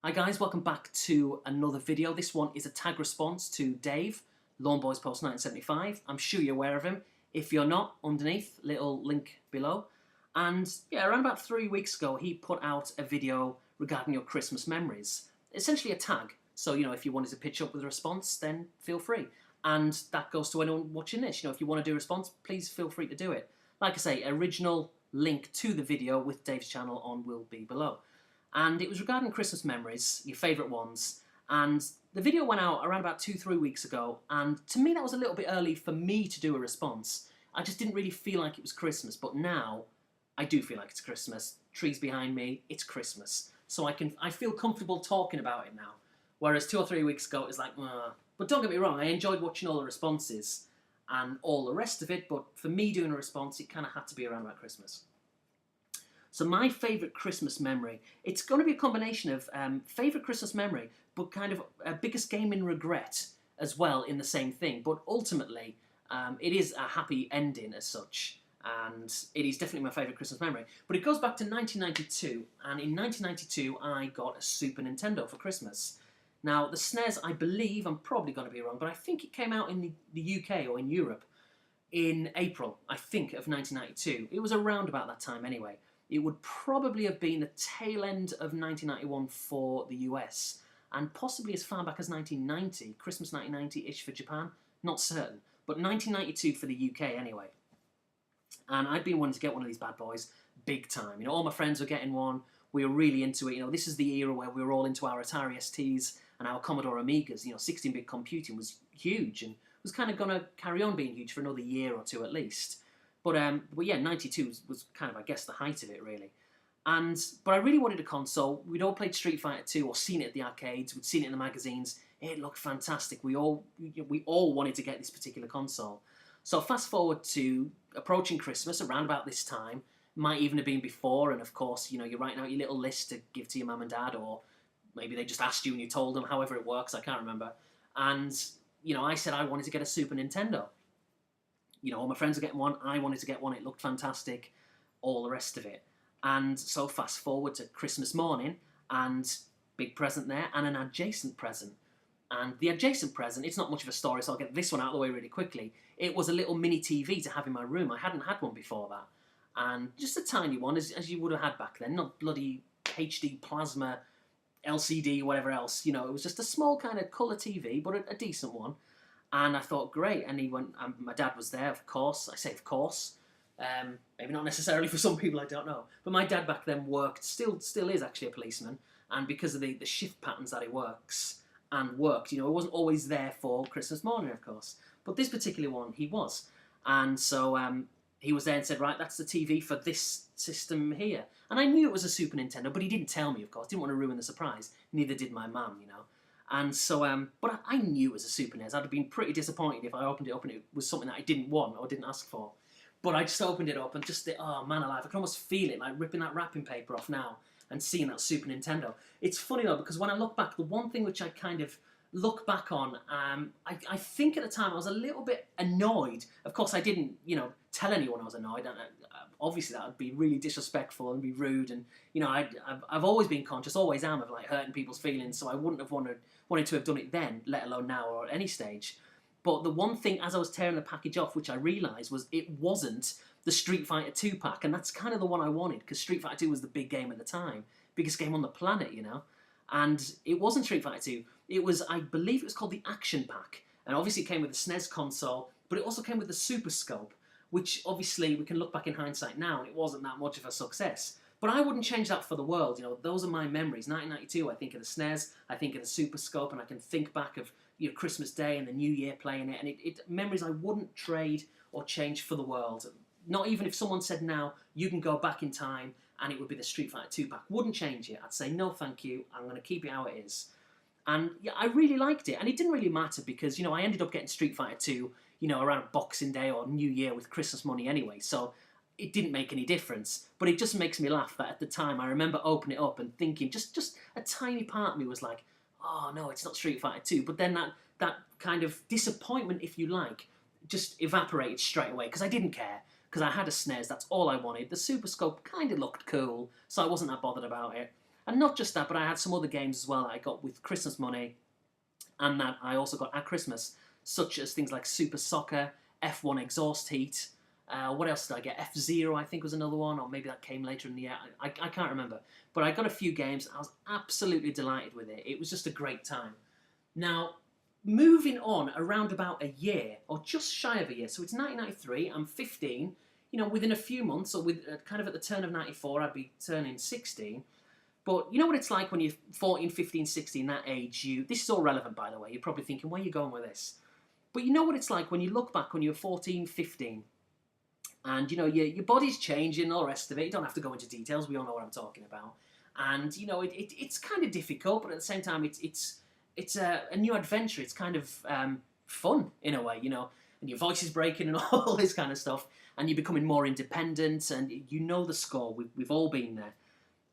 Hi guys, welcome back to another video. This one is a tag response to Dave, Lawn Boys Post 1975. I'm sure you're aware of him. If you're not, underneath, little link below. And yeah, around about 3 weeks ago, he put out a video regarding your Christmas memories. Essentially a tag. So, if you wanted to pitch up with a response, then feel free. And that goes to anyone watching this. If you want to do a response, please feel free to do it. Like I say, original link to the video with Dave's channel on will be below. And it was regarding Christmas memories, your favourite ones, and the video went out around about 2-3 weeks ago, and to me that was a little bit early for me to do a response. I just didn't really feel like it was Christmas, but now I do feel like it's Christmas. Trees behind me, it's Christmas. So I feel comfortable talking about it now, whereas 2 or 3 weeks ago it was like, But don't get me wrong, I enjoyed watching all the responses and all the rest of it, but for me doing a response, it kind of had to be around about Christmas. So my favourite Christmas memory, it's going to be a combination of favourite Christmas memory, but kind of biggest gaming regret as well in the same thing. But ultimately, it is a happy ending as such, and it is definitely my favourite Christmas memory. But it goes back to 1992, and in 1992 I got a Super Nintendo for Christmas. Now the SNES, I believe, I'm probably going to be wrong, but I think it came out in the UK or in Europe in April, I think, of 1992. It was around about that time anyway. It would probably have been the tail end of 1991 for the US, and possibly as far back as 1990, Christmas 1990-ish for Japan, not certain, but 1992 for the UK anyway. And I'd been wanting to get one of these bad boys big time. All my friends were getting one, we were really into it. This is the era where we were all into our Atari STs and our Commodore Amigas. 16-bit computing was huge and was kind of going to carry on being huge for another year or two at least. But yeah, 92 was kind of, I guess, the height of it, really. But I really wanted a console. We'd all played Street Fighter 2 or seen it at the arcades. We'd seen it in the magazines. It looked fantastic. We all wanted to get this particular console. So fast forward to approaching Christmas around about this time. Might even have been before. And of course, you're writing out your little list to give to your mum and dad, or maybe they just asked you and you told them. However it works, I can't remember. And I said I wanted to get a Super Nintendo. All my friends were getting one, I wanted to get one, it looked fantastic, all the rest of it. And so fast forward to Christmas morning, and big present there, and an adjacent present. And the adjacent present, it's not much of a story, so I'll get this one out of the way really quickly. It was a little mini TV to have in my room. I hadn't had one before that. And just a tiny one, as you would have had back then, not bloody HD plasma, LCD, whatever else. It was just a small kind of colour TV, but a decent one. And I thought, great, and he went, my dad was there, of course. I say of course. Maybe not necessarily for some people, I don't know. But my dad back then worked, still is actually a policeman, and because of the shift patterns that he works, he wasn't always there for Christmas morning, of course. But this particular one, he was. And so he was there and said, right, that's the TV for this system here. And I knew it was a Super Nintendo, but he didn't tell me, of course. Didn't want to ruin the surprise. Neither did my mum, And so, but I knew it was a Super NES. I'd have been pretty disappointed if I opened it up and it was something that I didn't want or didn't ask for. But I just opened it up and just, oh man alive, I can almost feel it, like ripping that wrapping paper off now and seeing that Super Nintendo. It's funny though, because when I look back, the one thing which I kind of look back on, I think at the time I was a little bit annoyed. Of course, I didn't, tell anyone I was annoyed. And obviously, that would be really disrespectful and be rude. And I've always been conscious, always am, of like hurting people's feelings. So I wouldn't have wanted to have done it then, let alone now or at any stage. But the one thing, as I was tearing the package off, which I realised was it wasn't the Street Fighter 2 pack, and that's kind of the one I wanted because Street Fighter 2 was the big game at the time, biggest game on the planet, And it wasn't Street Fighter 2. It was, I believe, it was called the Action Pack, and obviously it came with the SNES console, but it also came with the Super Scope, which obviously we can look back in hindsight now, and it wasn't that much of a success. But I wouldn't change that for the world. Those are my memories. 1992, I think of the SNES, I think of the Super Scope, and I can think back of Christmas Day and the New Year playing it, and it memories I wouldn't trade or change for the world. Not even if someone said now, you can go back in time and it would be the Street Fighter 2 pack. Wouldn't change it. I'd say, no thank you, I'm going to keep it how it is. And yeah, I really liked it, and it didn't really matter because, I ended up getting Street Fighter 2, around Boxing Day or New Year with Christmas money anyway, so it didn't make any difference. But it just makes me laugh that at the time I remember opening it up and thinking, just a tiny part of me was like, oh no, it's not Street Fighter 2. But then that kind of disappointment, if you like, just evaporated straight away because I didn't care. Because I had a SNES, that's all I wanted. The Super Scope kind of looked cool, so I wasn't that bothered about it. And not just that, but I had some other games as well that I got with Christmas money, and that I also got at Christmas, such as things like Super Soccer, F1 Exhaust Heat. What else did I get? F-Zero, I think, was another one, or maybe that came later in the year. I can't remember. But I got a few games. I was absolutely delighted with it. It was just a great time. Now, moving on around about a year, or just shy of a year, so it's 1993, I'm 15, within a few months, or with kind of at the turn of 94, I'd be turning 16. But you know what it's like when you're 14, 15, 16, that age, this is all relevant, by the way, you're probably thinking, where are you going with this? But you know what it's like when you look back when you're 14, 15, and your body's changing and all the rest of it. You don't have to go into details, we all know what I'm talking about. And it's kind of difficult, but at the same time it's a new adventure. It's kind of fun in a way, and your voice is breaking and all this kind of stuff, and you're becoming more independent, and the score. We've all been there.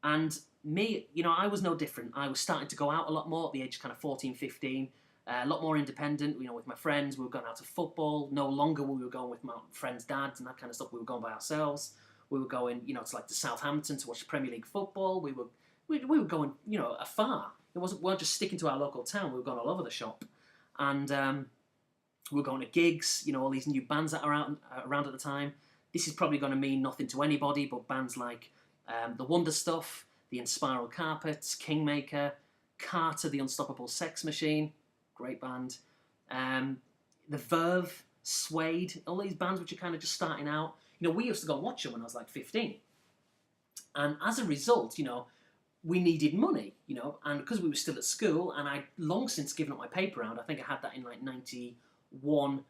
And me, I was no different. I was starting to go out a lot more at the age of kind of 14, 15, a lot more independent, with my friends. We were going out to football. No longer we were going with my friends' dads and that kind of stuff. We were going by ourselves. We were going, to like to Southampton to watch Premier League football. We were going, afar. We weren't just sticking to our local town. We were going all over the shop. And we were going to gigs, all these new bands that are out around at the time. This is probably going to mean nothing to anybody, but bands like The Wonder Stuff, The Inspiral Carpets, Kingmaker, Carter, The Unstoppable Sex Machine, great band. The Verve, Suede, all these bands which are kind of just starting out. We used to go and watch them when I was like 15. And as a result, we needed money, and because we were still at school, and I'd long since given up my paper round. I think I had that in like 91,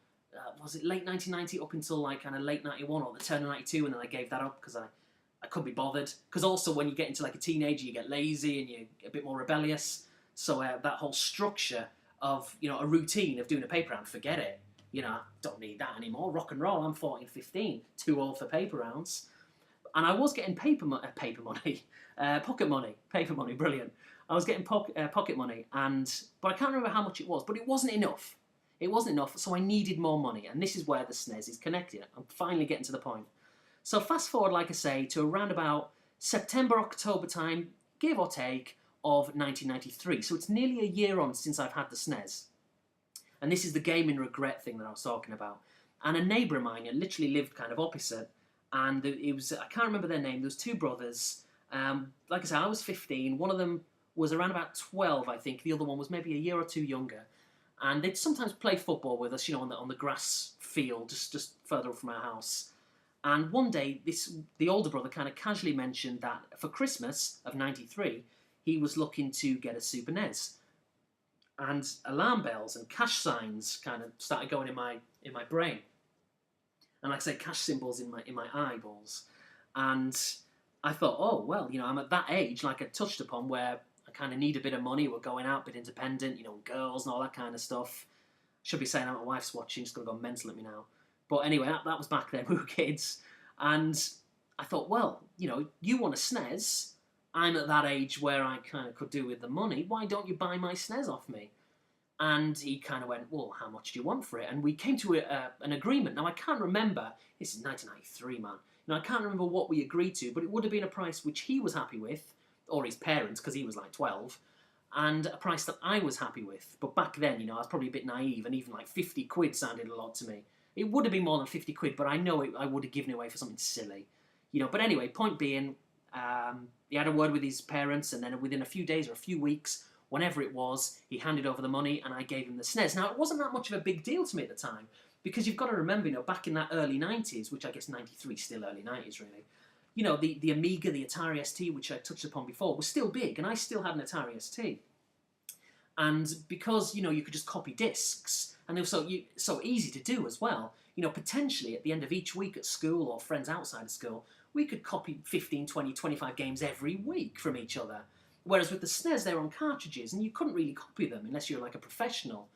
was it late 1990 up until like kind of late 91 or the turn of 92, and then I gave that up because I couldn't be bothered. Because also when you get into like a teenager, you get lazy and you're a bit more rebellious. So that whole structure of, a routine of doing a paper round, forget it. I don't need that anymore. Rock and roll, I'm 14, 15, too old for paper rounds. And I was getting paper money, pocket money, paper money, brilliant. I was getting pocket money, but I can't remember how much it was, but it wasn't enough. It wasn't enough, so I needed more money, and this is where the SNES is connected. I'm finally getting to the point. So fast forward, like I say, to around about September, October time, give or take, of 1993. So it's nearly a year on since I've had the SNES. And this is the gaming regret thing that I was talking about. And a neighbour of mine literally lived kind of opposite, and it was, I can't remember their name, there was two brothers. Like I said, I was 15, one of them was around about 12, I think, the other one was maybe a year or two younger. And they'd sometimes play football with us, on the grass field, just further up from our house. And one day, the older brother kind of casually mentioned that for Christmas of 93, he was looking to get a Super NES. And alarm bells and cash signs kind of started going in my brain. And like I say, cash symbols in my eyeballs. And I thought, oh, well, I'm at that age, like I touched upon, where I kind of need a bit of money. We're going out, a bit independent, girls and all that kind of stuff. Should be saying that my wife's watching, she's going to go mental at me now. But anyway, that was back then, we were kids. And I thought, well, you want a SNES. I'm at that age where I kind of could do with the money. Why don't you buy my SNES off me? And he kind of went, well, how much do you want for it? And we came to an agreement. Now, I can't remember. This is 1993, man. I can't remember what we agreed to, but it would have been a price which he was happy with, or his parents, because he was like 12, and a price that I was happy with. But back then, I was probably a bit naive, and even like 50 quid sounded a lot to me. It would have been more than 50 quid, but I know I would have given it away for something silly. But anyway, point being, he had a word with his parents, and then within a few days or a few weeks, whenever it was, he handed over the money and I gave him the SNES. Now, it wasn't that much of a big deal to me at the time, because you've got to remember, back in that early 90s, which I guess 93 is still early 90s, really, the Amiga, the Atari ST, which I touched upon before, was still big, and I still had an Atari ST. And because, you could just copy discs, and it was so easy to do as well, potentially at the end of each week at school or friends outside of school, we could copy 15, 20, 25 games every week from each other. Whereas with the SNES, they're on cartridges, and you couldn't really copy them unless you're like a professional.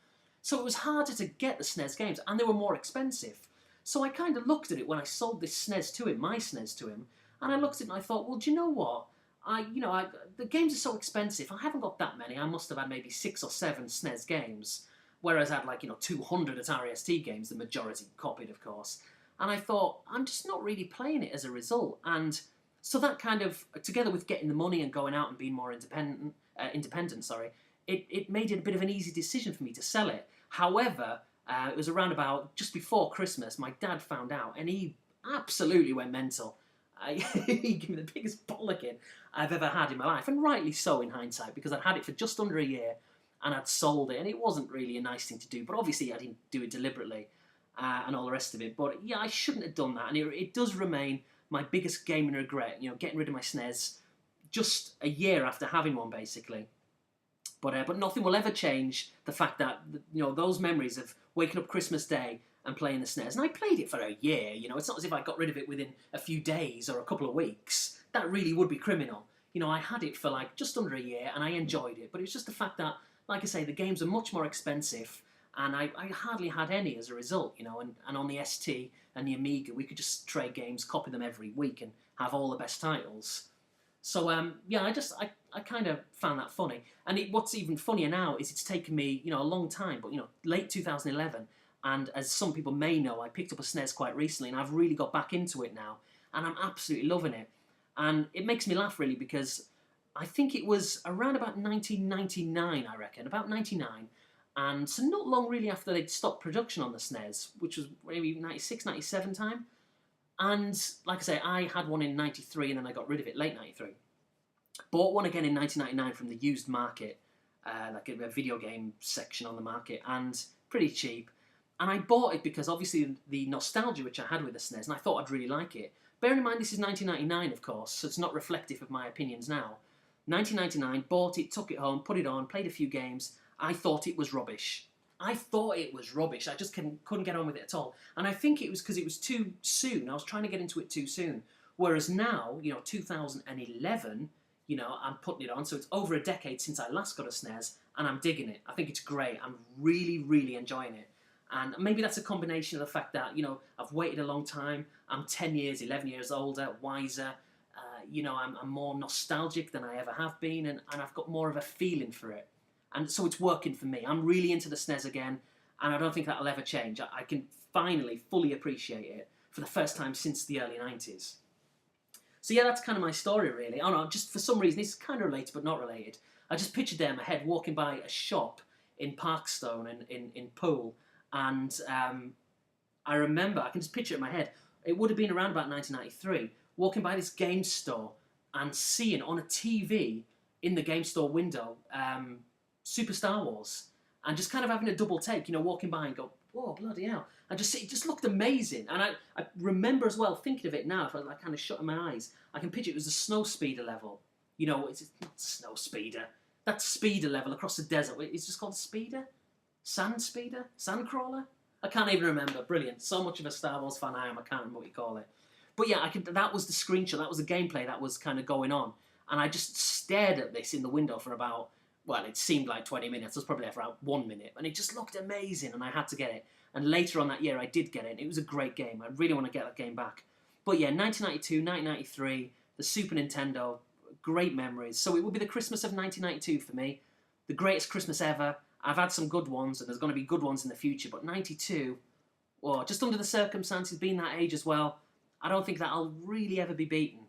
So it was harder to get the SNES games, and they were more expensive. So I kind of looked at it when I sold this SNES to him, my SNES to him, and I looked at it and I thought, well, do you know what? The games are so expensive. I haven't got that many. I must have had maybe 6 or 7 SNES games, whereas I had 200 Atari ST games, the majority copied, of course. And I thought, I'm just not really playing it as a result. And So that kind of, together with getting the money and going out and being more independent, it made it a bit of an easy decision for me to sell it. However, it was around about just before Christmas, my dad found out, and he absolutely went mental. He gave me the biggest bollocking I've ever had in my life, and rightly so in hindsight, because I'd had it for just under a year, and I'd sold it, and it wasn't really a nice thing to do, but obviously I didn't do it deliberately, and all the rest of it. But yeah, I shouldn't have done that, and it does remain my biggest gaming regret, getting rid of my SNES just a year after having one, basically. But nothing will ever change the fact that, those memories of waking up Christmas Day and playing the SNES. And I played it for a year, It's not as if I got rid of it within a few days or a couple of weeks. That really would be criminal. I had it for like just under a year and I enjoyed it. But it was just the fact that, like I say, the games are much more expensive and I hardly had any as a result, And on the ST and the Amiga, we could just trade games, copy them every week and have all the best titles. So, yeah, I kind of found that funny. And what's even funnier now is it's taken me, a long time, but, late 2011. And as some people may know, I picked up a SNES quite recently and I've really got back into it now. And I'm absolutely loving it. And it makes me laugh, really, because I think it was around about 1999, I reckon, about 99. And so not long really after they'd stopped production on the SNES, which was maybe 96, 97 time. And like I say, I had one in 93 and then I got rid of it late 93. Bought one again in 1999 from the used market, like a video game section on the market, and pretty cheap. And I bought it because obviously the nostalgia which I had with the SNES, and I thought I'd really like it. Bearing in mind this is 1999, of course, so it's not reflective of my opinions now. 1999, bought it, took it home, put it on, played a few games. I thought it was rubbish. I just couldn't get on with it at all. And I think it was because it was too soon. I was trying to get into it too soon. Whereas now, 2011, I'm putting it on. So it's over a decade since I last got a SNES, and I'm digging it. I think it's great. I'm really, really enjoying it. And maybe that's a combination of the fact that, I've waited a long time. I'm 10 years, 11 years older, wiser. I'm more nostalgic than I ever have been, and I've got more of a feeling for it. And so it's working for me. I'm really into the SNES again, and I don't think that'll ever change. I can finally fully appreciate it for the first time since the early 90s. So yeah, that's kind of my story, really. Oh no, just for some reason, it's kind of related but not related. I just pictured there in my head walking by a shop in Parkstone in Poole, and I remember, I can just picture it in my head, it would have been around about 1993, walking by this game store and seeing on a TV in the game store window Super Star Wars, and just kind of having a double take, walking by and go, whoa, bloody hell. It just looked amazing. And I remember as well, thinking of it now, if I kind of shutting my eyes, I can picture it was a snow speeder level. It's not snow speeder. That's speeder level across the desert. It's just called speeder? Sand speeder? Sand crawler? I can't even remember. Brilliant. So much of a Star Wars fan I am, I can't remember what you call it. But yeah, that was the screenshot, that was the gameplay that was kind of going on. And I just stared at this in the window for about, well, it seemed like 20 minutes. It was probably about 1 minute. And it just looked amazing, and I had to get it. And later on that year, I did get it. It was a great game. I really want to get that game back. But yeah, 1992, 1993, the Super Nintendo, great memories. So it will be the Christmas of 1992 for me. The greatest Christmas ever. I've had some good ones, and there's going to be good ones in the future. But 92, well, just under the circumstances, being that age as well, I don't think that'll really ever be beaten.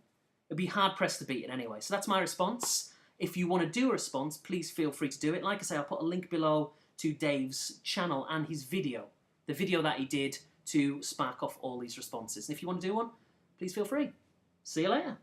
It'd be hard-pressed to beat it anyway. So that's my response. If you want to do a response, please feel free to do it. Like I say, I'll put a link below to Dave's channel and his video. The video that he did to spark off all these responses. And if you want to do one, please feel free. See you later.